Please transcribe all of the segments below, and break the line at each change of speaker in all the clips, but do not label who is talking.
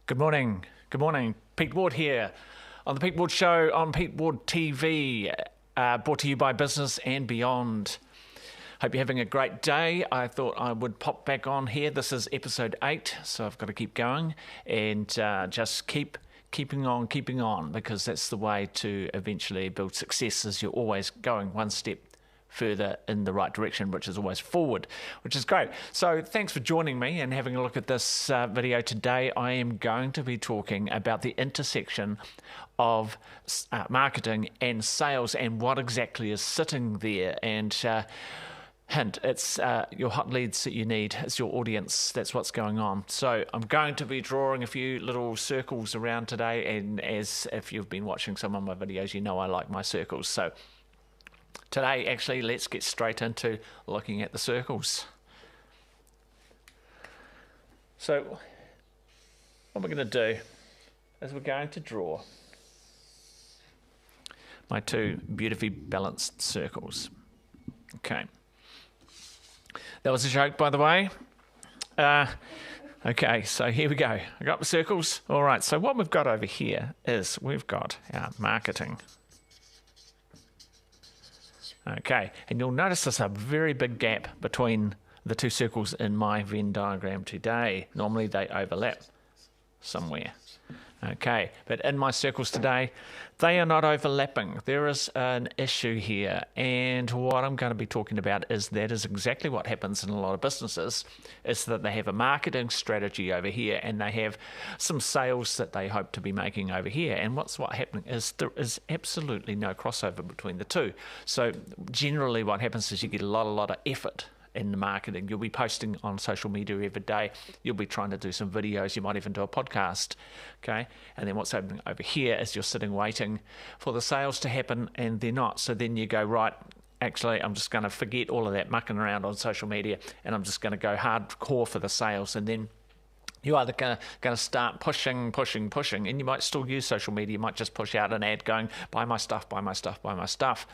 Good morning. Good morning. Pete Ward here on the Pete Ward Show on Pete Ward TV, brought to you by Business and Beyond. Hope you're having a great day. I thought I would pop back on here. This is episode 8, so I've got to keep going and just keeping on, because that's the way to eventually build success, is you're always going one step further in the right direction, which is always forward, which is great. So thanks for joining me and having a look at this video. Today I am going to be talking about the intersection of marketing and sales and what exactly is sitting there. And hint, it's your hot leads that you need. It's your audience. That's what's going on. So I'm going to be drawing a few little circles around today, and as if you've been watching some of my videos, you know I like my circles. So today, actually, let's get straight into looking at the circles. So what we're going to do is we're going to draw my two beautifully balanced circles. Okay. That was a joke, by the way. Okay, so here we go. I got the circles. All right, so what we've got over here is we've got our marketing. Okay, and you'll notice there's a very big gap between the two circles in my Venn diagram today. Normally they overlap somewhere. Okay, but in my circles today, they are not overlapping. There is an issue here, and what I'm going to be talking about is that is exactly what happens in a lot of businesses, is that they have a marketing strategy over here, and they have some sales that they hope to be making over here, and what's happening is there is absolutely no crossover between the two. So generally what happens is you get a lot of effort in the marketing. You'll be posting on social media every day. You'll be trying to do some videos. You might even do a podcast. Okay. And then what's happening over here is you're sitting waiting for the sales to happen, and they're not. So then you go, right, actually, I'm just going to forget all of that mucking around on social media, and I'm just going to go hardcore for the sales. And then you're either going to start pushing, and you might still use social media. You might just push out an ad going, buy my stuff, buy my stuff, buy my stuff.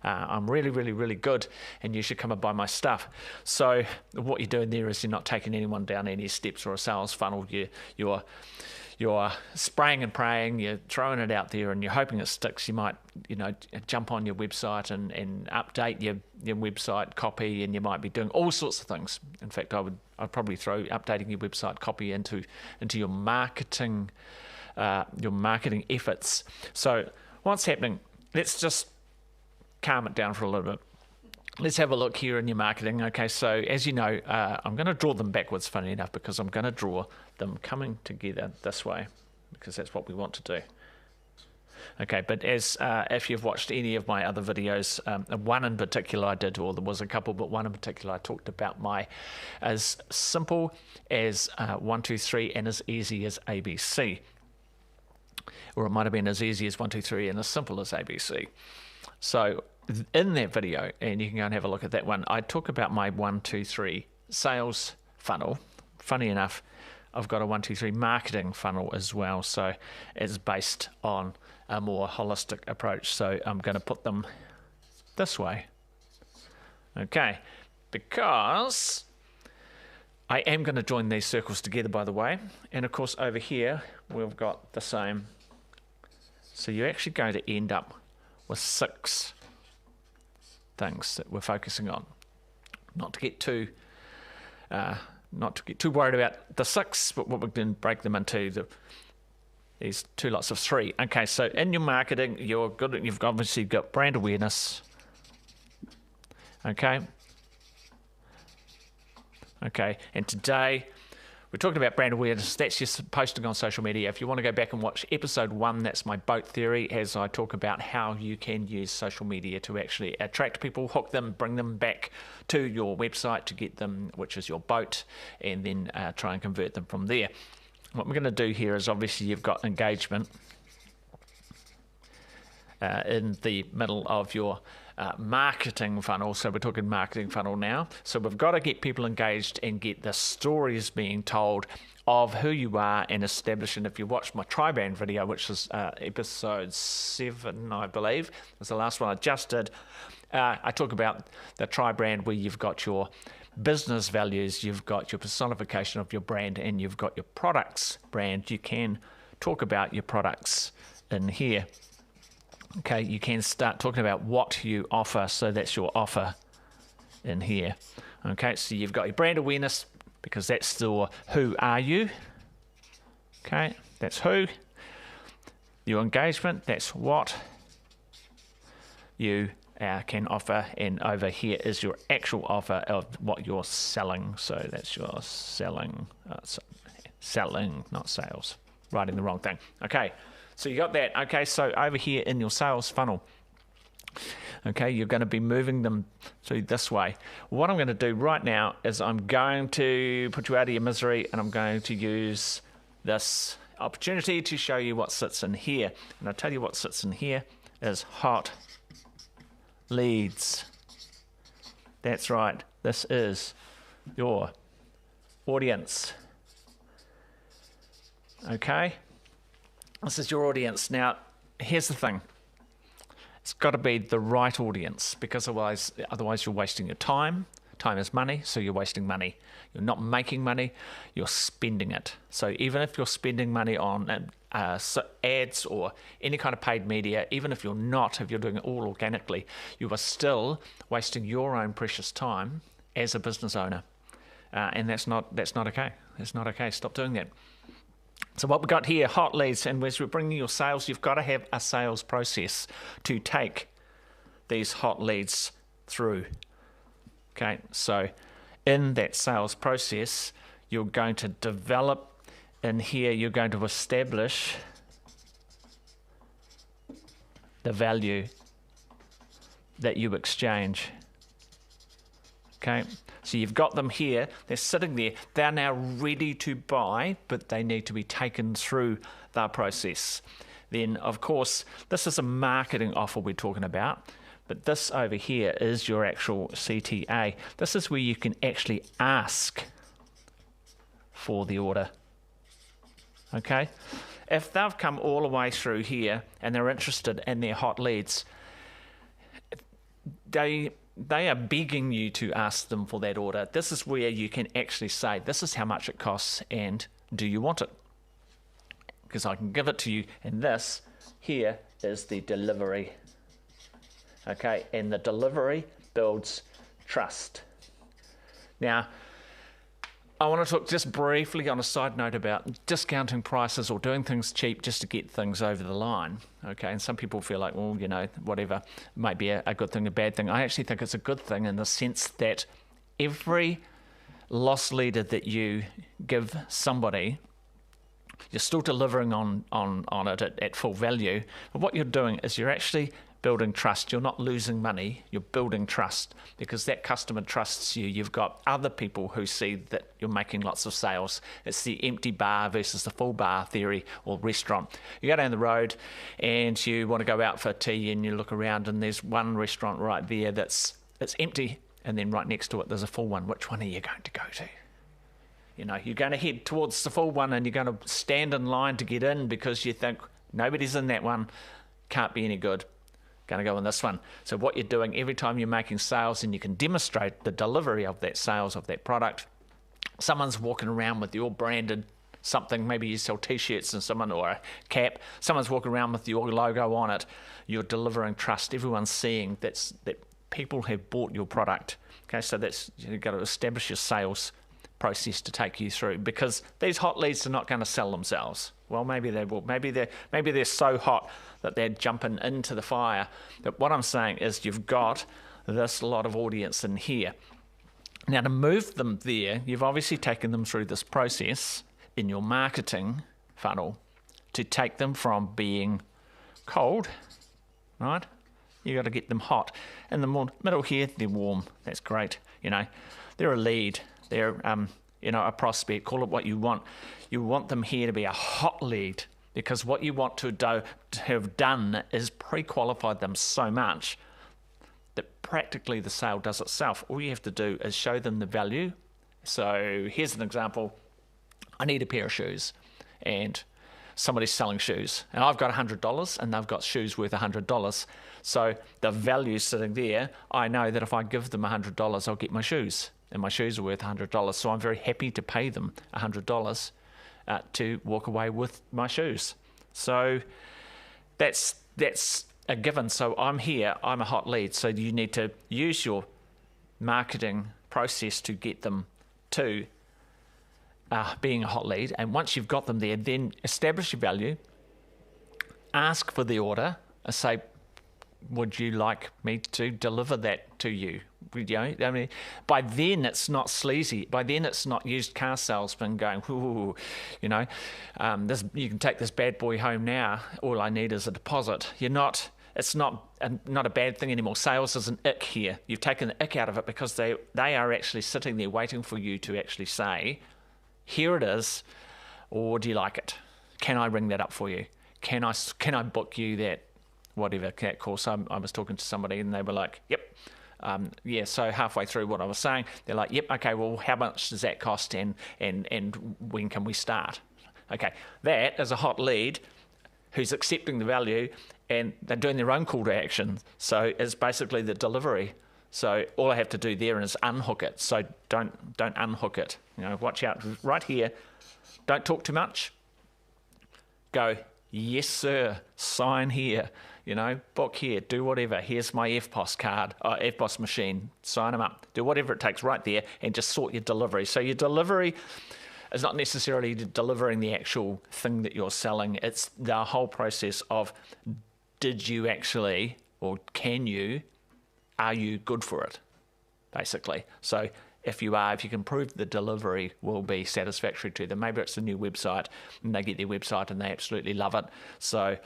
I'm really good, and you should come and buy my stuff. So what you're doing there is you're not taking anyone down any steps or a sales funnel. You're spraying and praying. You're throwing it out there, and you're hoping it sticks. You might, jump on your website and update your website copy, and you might be doing all sorts of things. In fact, I'd probably throw updating your website copy into your marketing efforts. So what's happening? Let's just calm it down for a little bit. Let's have a look here in your marketing. Okay, so as you know, I'm going to draw them backwards, funny enough, because I'm going to draw them coming together this way, because that's what we want to do. Okay, but as if you've watched any of my other videos, one in particular I did, or there was a couple, but one in particular I talked about my as simple as 1, 2, 3 and as easy as ABC. Or it might have been as easy as 1, 2, 3 and as simple as ABC. So in that video, and you can go and have a look at that one, I talk about my 1, 2, 3 sales funnel. Funny enough, I've got a 1, 2, 3 marketing funnel as well. So it's based on a more holistic approach. So I'm going to put them this way. Okay, because I am going to join these circles together, by the way. And of course, over here, we've got the same. So you're actually going to end up with 6 things that we're focusing on. Not to get too worried about the 6, but what we're going to break them into these 2 lots of 3. Okay, so in your marketing, you've obviously got brand awareness. Okay, and today we're talking about brand awareness. That's just posting on social media. If you want to go back and watch episode 1, that's my boat theory, as I talk about how you can use social media to actually attract people, hook them, bring them back to your website to get them, which is your boat, and then try and convert them from there. What we're going to do here is obviously you've got engagement in the middle of your marketing funnel. So we're talking marketing funnel now. So we've got to get people engaged and get the stories being told of who you are and establish. And if you watch my tri-brand video, which is episode 7, I believe, was the last one I just did, I talk about the tri-brand where you've got your business values, you've got your personification of your brand, and you've got your products brand. You can talk about your products in here. Okay, you can start talking about what you offer, so that's your offer in here. Okay, so you've got your brand awareness, because that's still who are you. Okay, that's who. Your engagement, that's what you can offer, and over here is your actual offer of what you're selling. So that's your selling, not sales. Writing the wrong thing. Okay, so you got that. Okay, so over here in your sales funnel, okay, you're going to be moving them through this way. What I'm going to do right now is I'm going to put you out of your misery, and I'm going to use this opportunity to show you what sits in here. And I'll tell you what sits in here is hot leads. That's right. This is your audience. Okay? This is your audience. Now, here's the thing. It's got to be the right audience, because otherwise you're wasting your time. Time is money, so you're wasting money. You're not making money, you're spending it. So even if you're spending money on ads or any kind of paid media, even if you're doing it all organically, you are still wasting your own precious time as a business owner. And that's not okay. It's not okay. Stop doing that. So what we got here, hot leads, and as we're bringing your sales, you've got to have a sales process to take these hot leads through. Okay, so in that sales process, you're going to develop in here, you're going to establish the value that you exchange. Okay, so you've got them here, they're sitting there, they're now ready to buy, but they need to be taken through the process. Then, of course, this is a marketing offer we're talking about. But this over here is your actual CTA. This is where you can actually ask for the order. Okay? If they've come all the way through here and they're interested and they're hot leads, they are begging you to ask them for that order. This is where you can actually say, this is how much it costs and do you want it? Because I can give it to you, and this here is the delivery. Okay, and the delivery builds trust. Now, I want to talk just briefly on a side note about discounting prices or doing things cheap just to get things over the line. Okay, and some people feel like, well, whatever, might be a good thing, a bad thing. I actually think it's a good thing in the sense that every loss leader that you give somebody, you're still delivering on it at full value. But what you're doing is you're actually building trust. You're not losing money, you're building trust, because that customer trusts you. You've got other people who see that you're making lots of sales. It's the empty bar versus the full bar theory, or restaurant. You go down the road and you want to go out for tea, and you look around and there's one restaurant right there it's empty, and then right next to it there's a full one. Which one are you going to go to? You're going to head towards the full one, and you're going to stand in line to get in because you think nobody's in that one, can't be any good. Going to go in this one. So what you're doing every time you're making sales, and you can demonstrate the delivery of that sales of that product, someone's walking around with your branded something, maybe you sell t-shirts and or a cap, someone's walking around with your logo on it, you're delivering trust. Everyone's seeing that people have bought your product. Okay, so you've got to establish your sales process to take you through, because these hot leads are not going to sell themselves. Well, maybe they will. Maybe they're so hot that they're jumping into the fire. But what I'm saying is you've got this lot of audience in here. Now, to move them there, you've obviously taken them through this process in your marketing funnel to take them from being cold, right? You've got to get them hot. In the middle here, they're warm. That's great. They're a lead. They're a prospect. Call it what you want. You want them here to be a hot lead, because what you want to have done is pre-qualified them so much that practically the sale does itself. All you have to do is show them the value. So here's an example. I need a pair of shoes, and somebody's selling shoes, and I've got $100, and they've got shoes worth $100. So the value's sitting there. I know that if I give them $100, I'll get my shoes. and my shoes are worth $100. So I'm very happy to pay them $100 to walk away with my shoes. So that's a given. So I'm here, I'm a hot lead. So you need to use your marketing process to get them to being a hot lead. And once you've got them there, then establish your value, ask for the order, say, would you like me to deliver that to you? You know, I mean, by then it's not sleazy. By then it's not used car salesman going, ooh, you know, you can take this bad boy home now. All I need is a deposit. It's not a bad thing anymore. Sales is an ick here. You've taken the ick out of it because they are actually sitting there waiting for you to actually say, here it is, or do you like it? Can I ring that up for you? Can I book you that whatever that course? I was talking to somebody and they were like, yep. So halfway through what I was saying, they're like, yep, okay, well, how much does that cost and when can we start? Okay, that is a hot lead who's accepting the value and they're doing their own call to action. So it's basically the delivery. So all I have to do there is unhook it. So don't unhook it. You know, watch out right here. Don't talk too much. Go, yes, sir, sign here. You know, book here, do whatever. Here's my FPOS card, FPOS machine. Sign them up. Do whatever it takes right there and just sort your delivery. So your delivery is not necessarily delivering the actual thing that you're selling. It's the whole process of did you actually, or are you good for it, basically. So if you can prove the delivery will be satisfactory to them. Maybe it's a new website and they get their website and they absolutely love it. So,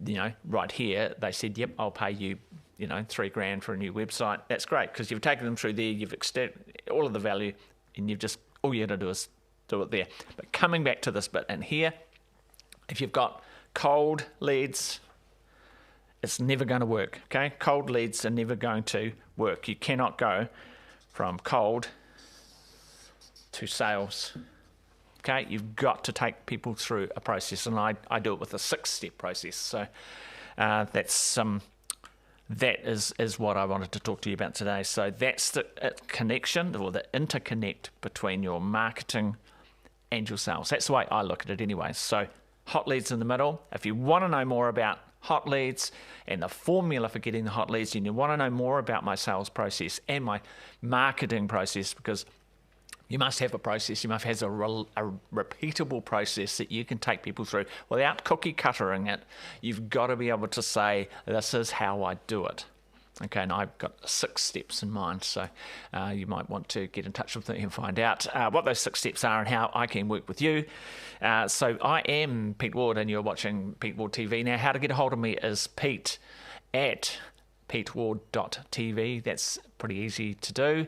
you know, right here, they said, yep, I'll pay you, you know, $3,000 for a new website. That's great because you've taken them through there, you've extended all of the value and all you got to do is do it there. But coming back to this bit in here, if you've got cold leads, it's never going to work, okay? Cold leads are never going to work. You cannot go from cold to sales. Okay, you've got to take people through a process, and I do it with a 6-step process. So that is what I wanted to talk to you about today. So that's the connection or the interconnect between your marketing and your sales. That's the way I look at it anyway. So hot leads in the middle. If you want to know more about hot leads and the formula for getting the hot leads, and you want to know more about my sales process and my marketing process, because you must have a process, you must have a repeatable process that you can take people through without cookie cuttering it. You've got to be able to say, this is how I do it. Okay, and I've got 6 steps in mind, so you might want to get in touch with me and find out what those 6 steps are and how I can work with you. So I am Pete Ward, and you're watching Pete Ward TV. Now, how to get a hold of me is pete@peteward.tv. That's pretty easy to do.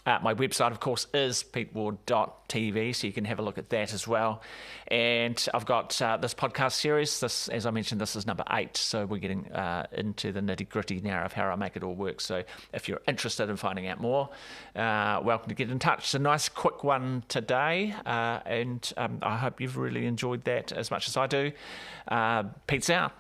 My website, of course, is peteward.tv, so you can have a look at that as well. And I've got this podcast series. This, as I mentioned, this is number 8, so we're getting into the nitty-gritty now of how I make it all work. So if you're interested in finding out more, welcome to get in touch. It's a nice, quick one today, and I hope you've really enjoyed that as much as I do. Pete's out.